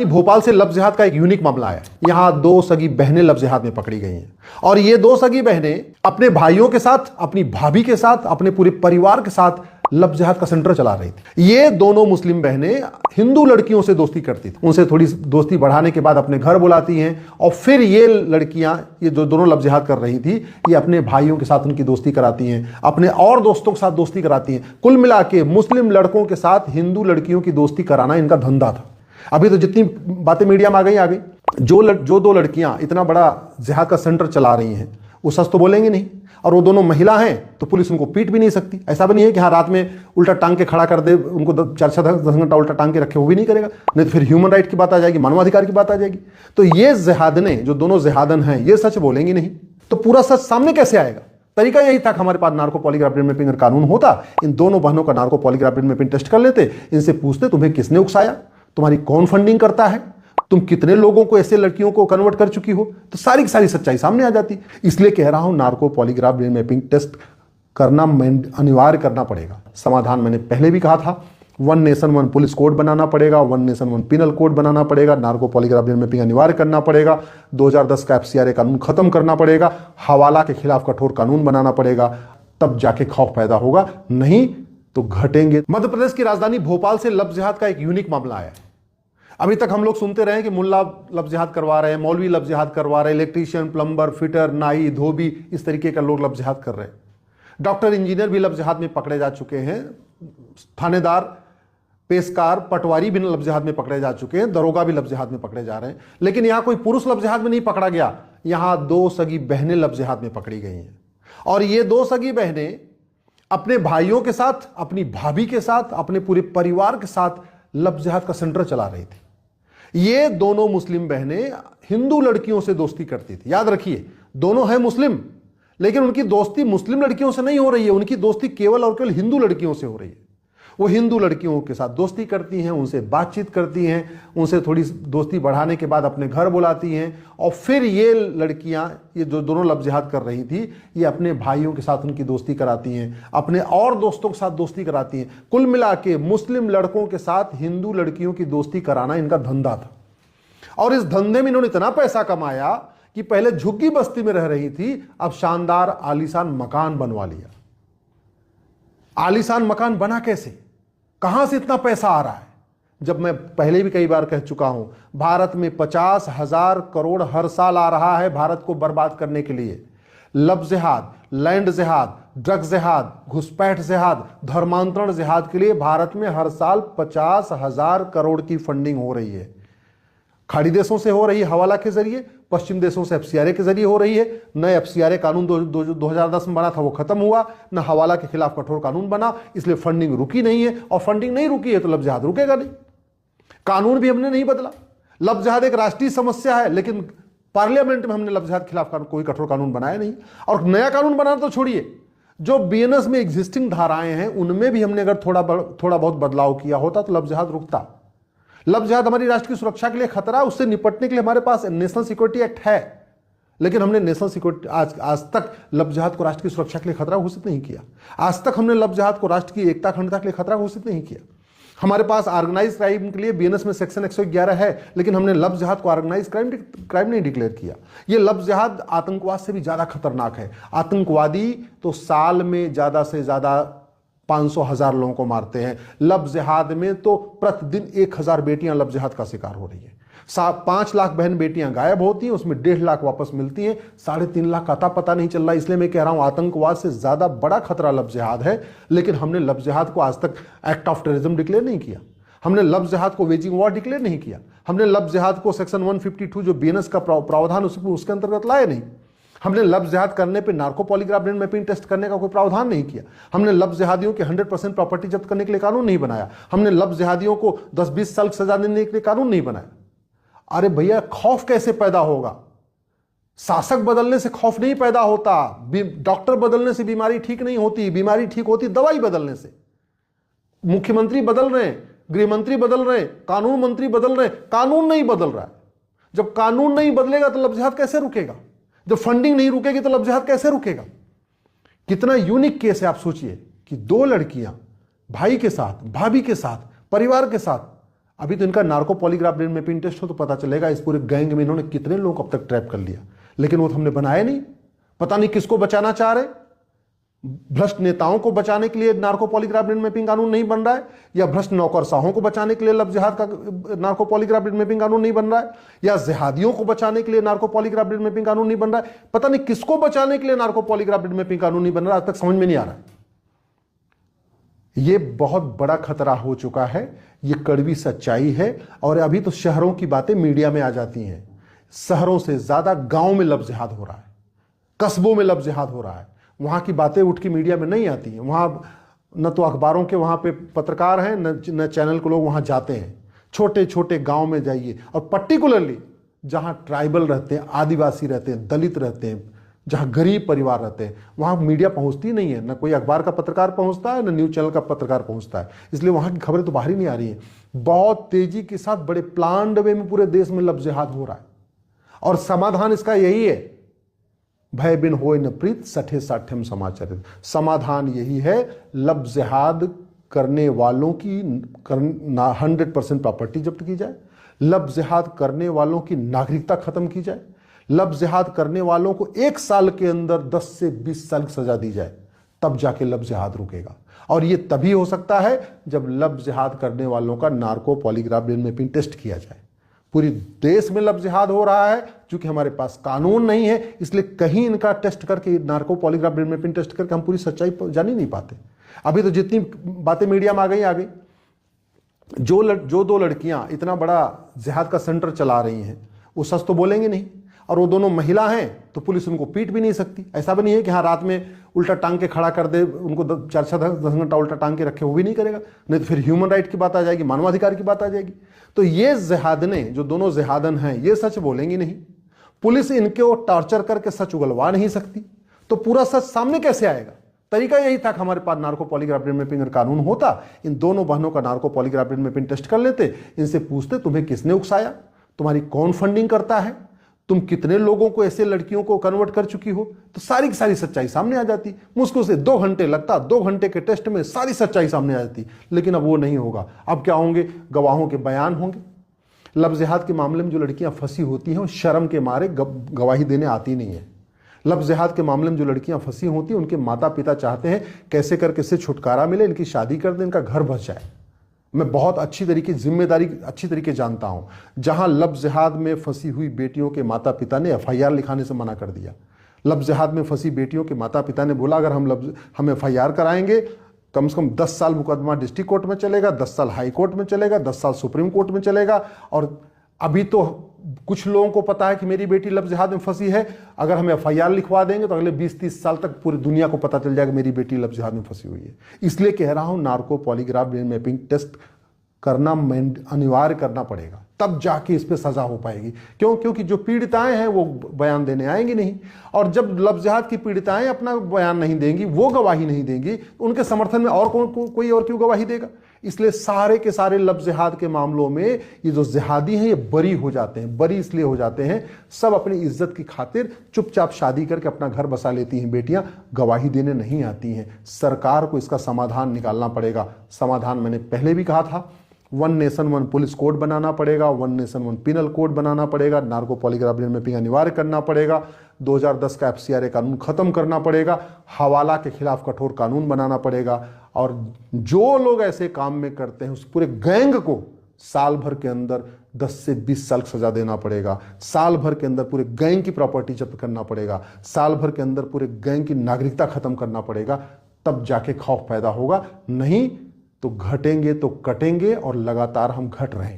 भोपाल से लव जिहाद का एक यूनिक मामला है। यहां दो सगी बहनें लव जिहाद में पकड़ी गई हैं और ये दो सगी बहनें अपने भाइयों के साथ, अपनी भाभी के साथ, अपने पूरे परिवार के साथ लव जिहाद का सेंटर चला रही थी। ये दोनों मुस्लिम बहनें हिंदू लड़कियों से दोस्ती करती थी, उनसे थोड़ी दोस्ती बढ़ाने के बाद अपने घर बुलाती हैं और फिर ये लड़कियां, ये जो दोनों लव जिहाद कर रही थी, ये अपने भाइयों के साथ उनकी दोस्ती कराती हैं, अपने और दोस्तों के साथ दोस्ती कराती हैं। कुल मिला के मुस्लिम लड़कों के साथ हिंदू लड़कियों की दोस्ती कराना इनका धंधा था। अभी तो जितनी बातें मीडिया में आ गई, जो दो लड़कियां इतना बड़ा जिहाद का सेंटर चला रही हैं, वो सच तो बोलेंगे नहीं, और वो दोनों महिला हैं तो पुलिस उनको पीट भी नहीं सकती। ऐसा भी नहीं है कि हाँ रात में उल्टा टांग के खड़ा कर दे, उनको 4-10 घंटा उल्टा टांग के रखे, वो भी नहीं करेगा, नहीं तो फिर ह्यूमन राइट की बात आ जाएगी, मानवाधिकार की बात आ जाएगी। तो ये जिहादने, जो दोनों जिहादन हैं, ये सच बोलेंगी नहीं तो पूरा सच सामने कैसे आएगा? तरीका यही था कि हमारे पास नार्को पॉलीग्राफ ब्रेन मैपिंग कानून होता, इन दोनों बहनों का narco polygraph brain mapping test कर लेते, इनसे पूछते तुम्हें किसने उकसाया, तुम्हारी कौन फंडिंग करता है, तुम कितने लोगों को, ऐसे लड़कियों को कन्वर्ट कर चुकी हो, तो सारी की सारी सच्चाई सामने आ जाती। इसलिए कह रहा हूं narco polygraph brain mapping test करना अनिवार्य करना पड़ेगा। समाधान मैंने पहले भी कहा था, 1 नेशन 1 पुलिस कोड बनाना पड़ेगा, 1 नेशन 1 पिनल कोड बनाना पड़ेगा, नार्को पॉलीग्राफ ब्रेन मैपिंग अनिवार्य करना पड़ेगा, 2010 का FCRA कानून खत्म करना पड़ेगा, हवाला के खिलाफ कठोर कानून बनाना पड़ेगा, तब जाके खौफ पैदा होगा, नहीं तो घटेंगे। मध्य प्रदेश की राजधानी भोपाल से लव जिहाद का एक यूनिक मामला है। अभी तक हम लोग सुनते रहे कि मुल्ला लव जिहाद करवा रहे हैं, मौलवी लव जिहाद करवा रहे हैं, इलेक्ट्रीशियन, प्लम्बर, फिटर, नाई, धोबी, इस तरीके का लोग लव जिहाद कर रहे हैं। डॉक्टर, इंजीनियर भी लव जिहाद में पकड़े जा चुके हैं, थानेदार, पेशकार, पटवारी भी लव जिहाद में पकड़े जा चुके हैं, दरोगा भी लव जिहाद में पकड़े जा रहे हैं। लेकिन यहां कोई पुरुष लव जिहाद में नहीं पकड़ा गया, यहां दो सगी बहनें लव जिहाद में पकड़ी गई हैं और ये दो सगी बहनें अपने भाइयों के साथ, अपनी भाभी के साथ, अपने पूरे परिवार के साथ लव जिहाद का सेंटर चला रही थी। ये दोनों मुस्लिम बहनें हिंदू लड़कियों से दोस्ती करती थी। याद रखिए, दोनों हैं मुस्लिम, लेकिन उनकी दोस्ती मुस्लिम लड़कियों से नहीं हो रही है, उनकी दोस्ती केवल और केवल हिंदू लड़कियों से हो रही है। वो हिंदू लड़कियों के साथ दोस्ती करती हैं, उनसे बातचीत करती हैं, उनसे थोड़ी दोस्ती बढ़ाने के बाद अपने घर बुलाती हैं और फिर ये लड़कियां, ये जो दोनों लव जिहाद कर रही थी, ये अपने भाइयों के साथ उनकी दोस्ती कराती हैं, अपने और दोस्तों के साथ दोस्ती कराती हैं। कुल मिला के मुस्लिम लड़कों के साथ हिंदू लड़कियों की दोस्ती कराना इनका धंधा था और इस धंधे में इन्होंने इतना पैसा कमाया कि पहले झुग्गी बस्ती में रह रही थी, अब शानदार आलीशान मकान बनवा लिया। आलीशान मकान बना कैसे, कहां से इतना पैसा आ रहा है? जब मैं पहले भी कई बार कह चुका हूं, भारत में 50,000 करोड़ हर साल आ रहा है भारत को बर्बाद करने के लिए। लव जिहाद, लैंड जिहाद, ड्रग जिहाद, घुसपैठ जिहाद, धर्मांतरण जिहाद के लिए भारत में हर साल 50,000 करोड़ की फंडिंग हो रही है। खाड़ी देशों से हो रही है हवाला के जरिए, पश्चिम देशों से FCRA के जरिए हो रही है। नए FCRA कानून 2010 में बना था, वो खत्म हुआ, न हवाला के खिलाफ कठोर कानून बना, इसलिए फंडिंग रुकी नहीं है और फंडिंग नहीं रुकी है तो लव जिहाद रुकेगा नहीं। कानून भी हमने नहीं बदला। लव जिहाद एक राष्ट्रीय समस्या है, लेकिन पार्लियामेंट में हमने लव जिहाद के खिलाफ कोई कठोर कानून बनाया नहीं। और नया कानून बनाना तो छोड़िए, जो BNS में एग्जिस्टिंग धाराएं हैं उनमें भी हमने अगर थोड़ा बहुत बदलाव किया होता तो लव जिहाद रुकता। लव जिहाद हमारी राष्ट्र की सुरक्षा के लिए खतरा है, उससे निपटने के लिए हमारे पास नेशनल सिक्योरिटी एक्ट है, लेकिन हमने नेशनल सिक्योरिटी आज तक लव जिहाद को राष्ट्र की सुरक्षा के लिए खतरा घोषित नहीं किया। आज तक हमने लव जिहाद को राष्ट्र की एकता अखंडता के लिए खतरा घोषित नहीं किया। हमारे पास ऑर्गेनाइज क्राइम के लिए BNS में सेक्शन 111 है, लेकिन हमने लव जिहाद को ऑर्गेनाइज क्राइम नहीं डिक्लेयर किया। ये लव जिहाद आतंकवाद से भी ज्यादा खतरनाक है। आतंकवादी तो साल में ज्यादा से ज्यादा 500,000 लोगों को मारते हैं, लव जिहाद में तो प्रतिदिन 1,000 बेटियां लव जिहाद का शिकार हो रही है। 5 लाख बहन बेटियां गायब होती हैं, उसमें 1.5 लाख वापस मिलती हैं, 3.5 लाख का अता पता नहीं चल रहा। इसलिए मैं कह रहा हूं आतंकवाद से ज्यादा बड़ा खतरा लव जिहाद है, लेकिन हमने लव जिहाद को आज तक एक्ट ऑफ टेररिज्म डिक्लेयर नहीं किया। हमने लव जिहाद को वेजिंग वॉर डिक्लेयर नहीं किया। हमने लव जिहाद को सेक्शन 152 जो BNS का प्रावधान उसके अंतर्गत लाए नहीं। हमने लव जिहाद करने पे narco polygraph brain mapping test करने का कोई प्रावधान नहीं किया। हमने लव जिहादियों के 100% प्रॉपर्टी जब्त करने के लिए कानून नहीं बनाया। हमने लव जिहादियों को 10-20 साल सजा देने के लिए कानून नहीं बनाया। अरे भैया, खौफ कैसे पैदा होगा? शासक बदलने से खौफ नहीं पैदा होता, डॉक्टर बदलने से बीमारी ठीक नहीं होती, बीमारी ठीक होती दवाई बदलने से। मुख्यमंत्री बदल रहे हैं, गृह मंत्री बदल रहे हैं, कानून मंत्री बदल रहे हैं, कानून नहीं बदल रहा है। जब कानून नहीं बदलेगा तो लव जिहाद कैसे रुकेगा? जब फंडिंग नहीं रुकेगी तो लव जिहाद कैसे रुकेगा? कितना यूनिक केस है, आप सोचिए कि दो लड़कियां भाई के साथ, भाभी के साथ, परिवार के साथ अभी तो इनका narco polygraph brain mapping test हो तो पता चलेगा इस पूरे गैंग में इन्होंने कितने लोगों को अब तक ट्रैप कर लिया। लेकिन वो तो हमने बनाया नहीं। पता नहीं किसको बचाना चाह रहे, भ्रष्ट नेताओं को बचाने के लिए नार्को पॉलीग्राफ ब्रेन मैपिंग कानून नहीं बन रहा है, या भ्रष्ट नौकरशाहों को बचाने के लिए लव जिहाद का नार्को पॉलीग्राफ ब्रेन मैपिंग कानून नहीं बन रहा है, या जिहादियों को बचाने के लिए नार्को पॉलीग्राफ ब्रेन मैपिंग कानून नहीं बन रहा है। पता नहीं किसको बचाने के लिए नार्को पॉलीग्राफ ब्रेन मैपिंग कानून नहीं बन रहा है, आज तक समझ में नहीं आ रहा है। यह बहुत बड़ा खतरा हो चुका है, यह कड़वी सच्चाई है। और अभी तो शहरों की बातें मीडिया में आ जाती हैं, शहरों से ज्यादा गांव में लव जिहाद हो रहा है, कस्बों में लव जिहाद हो रहा है। वहां की बातें उठ के मीडिया में नहीं आती हैं। वहां न तो अखबारों के वहां पे पत्रकार हैं, न चैनल के लोग वहां जाते हैं। छोटे छोटे गांव में जाइए, और पर्टिकुलरली जहां ट्राइबल रहते हैं, आदिवासी रहते हैं, दलित रहते हैं, जहां गरीब परिवार रहते हैं, वहां मीडिया पहुंचती नहीं है। न कोई अखबार का पत्रकार पहुंचता है, न न्यूज चैनल का पत्रकार पहुंचता है। इसलिए वहां की खबरें तो बाहर ही नहीं आ रही हैं। बहुत तेजी के साथ बड़े प्लान्ड वे में पूरे देश में लव जिहाद हो रहा है, और समाधान इसका यही है, भय बिन होय न प्रीत सठे साठ्यम समाचरित। समाधान यही है, लव जिहाद करने वालों की 100% प्रॉपर्टी जब्त की जाए, लव जिहाद करने वालों की नागरिकता खत्म की जाए, लव जिहाद करने वालों को 1 साल के अंदर 10 से 20 साल की सजा दी जाए, तब जाके लव जिहाद रुकेगा। और यह तभी हो सकता है जब लव जिहाद करने वालों का narco polygraph brain mapping test किया जाए। पूरी देश में लव जिहाद हो रहा है, क्योंकि हमारे पास कानून नहीं है, इसलिए कहीं इनका टेस्ट करके, narco polygraph brain mapping test करके हम पूरी सच्चाई जान ही नहीं पाते। अभी तो जितनी बातें मीडिया में आ गई, जो 2 लड़कियां इतना बड़ा जिहाद का सेंटर चला रही हैं, वो सच तो बोलेंगे नहीं, और वो दोनों महिला हैं तो पुलिस उनको पीट भी नहीं सकती। ऐसा भी नहीं है कि हाँ रात में उल्टा टांग के खड़ा कर दे, उनको 4-10 घंटा उल्टा टांग के रखे, वो भी नहीं करेगा। नहीं तो फिर ह्यूमन राइट की बात आ जाएगी, मानवाधिकार की बात आ जाएगी। तो ये जिहादने, जो दोनों जिहादन हैं, ये सच बोलेंगी नहीं, पुलिस इनको टॉर्चर करके सच उगलवा नहीं सकती, तो पूरा सच सामने कैसे आएगा? तरीका यही था कि हमारे पास नार्को पॉलीग्राफ ब्रेन मैपिंग कानून होता, इन दोनों बहनों का narco polygraph brain mapping test कर लेते, इनसे पूछते तुम्हें किसने उकसाया, तुम्हारी कौन फंडिंग करता है, तुम कितने लोगों को, ऐसे लड़कियों को कन्वर्ट कर चुकी हो, तो सारी की सारी सच्चाई सामने आ जाती। मुश्किल से 2 घंटे लगता, 2 घंटे के टेस्ट में सारी सच्चाई सामने आ जाती। लेकिन अब वो नहीं होगा। अब क्या होंगे? गवाहों के बयान होंगे। लव जिहाद के मामले में जो लड़कियां फंसी होती हैं, वो शर्म के मारे गवाही देने आती नहीं है। लव जिहाद के मामले में जो लड़कियां फंसी होती हैं, उनके माता पिता चाहते हैं कैसे करके इससे छुटकारा मिले, इनकी शादी कर दें, इनका घर बस जाए। मैं बहुत अच्छी तरीके, जिम्मेदारी अच्छी तरीके जानता हूं, जहां लव जिहाद में फंसी हुई बेटियों के माता पिता ने FIR लिखाने से मना कर दिया। लव जिहाद में फंसी बेटियों के माता पिता ने बोला अगर हम FIR कराएंगे, कम से कम 10 साल मुकदमा डिस्ट्रिक्ट कोर्ट में चलेगा, 10 साल हाई कोर्ट में चलेगा, 10 साल सुप्रीम कोर्ट में चलेगा। और अभी तो कुछ लोगों को पता है कि मेरी बेटी लव जिहाद में फंसी है, अगर हम FIR लिखवा देंगे तो अगले 20-30 साल तक पूरी दुनिया को पता चल जाएगा मेरी बेटी लव जिहाद में फंसी हुई है। इसलिए कह रहा हूं, narco polygraph brain mapping test करना अनिवार्य करना पड़ेगा, तब जाके इस पे सजा हो पाएगी। क्योंकि जो पीड़िताएं हैं वो बयान देने आएंगी नहीं, और जब लव जिहाद की पीड़िताएं अपना बयान नहीं देंगी, वो गवाही नहीं देंगी, उनके समर्थन में और कोई और क्यों गवाही देगा? इसलिए सारे के सारे लव जिहाद के मामलों में ये जो जिहादी हैं, ये बरी हो जाते हैं। बरी इसलिए हो जाते हैं, सब अपनी इज्जत की खातिर चुपचाप शादी करके अपना घर बसा लेती हैं बेटियां, गवाही देने नहीं आती हैं। सरकार को इसका समाधान निकालना पड़ेगा। समाधान मैंने पहले भी कहा था, 1 नेशन 1 पुलिस कोड बनाना पड़ेगा, 1 नेशन 1 पिनल कोड बनाना पड़ेगा, नार्को पॉलीग्राफ ब्रेन मैपिंग अनिवार्य करना पड़ेगा, 2010 का FCRA कानून खत्म करना पड़ेगा, हवाला के खिलाफ कठोर कानून बनाना पड़ेगा, और जो लोग ऐसे काम में करते हैं उस पूरे गैंग को साल भर के अंदर 10 से 20 साल सजा देना पड़ेगा। साल भर के अंदर पूरे गैंग की प्रॉपर्टी जब्त करना पड़ेगा। साल भर के अंदर पूरे गैंग की नागरिकता खत्म करना पड़ेगा, तब जाके खौफ पैदा होगा। नहीं तो घटेंगे तो कटेंगे, और लगातार हम घट रहे हैं।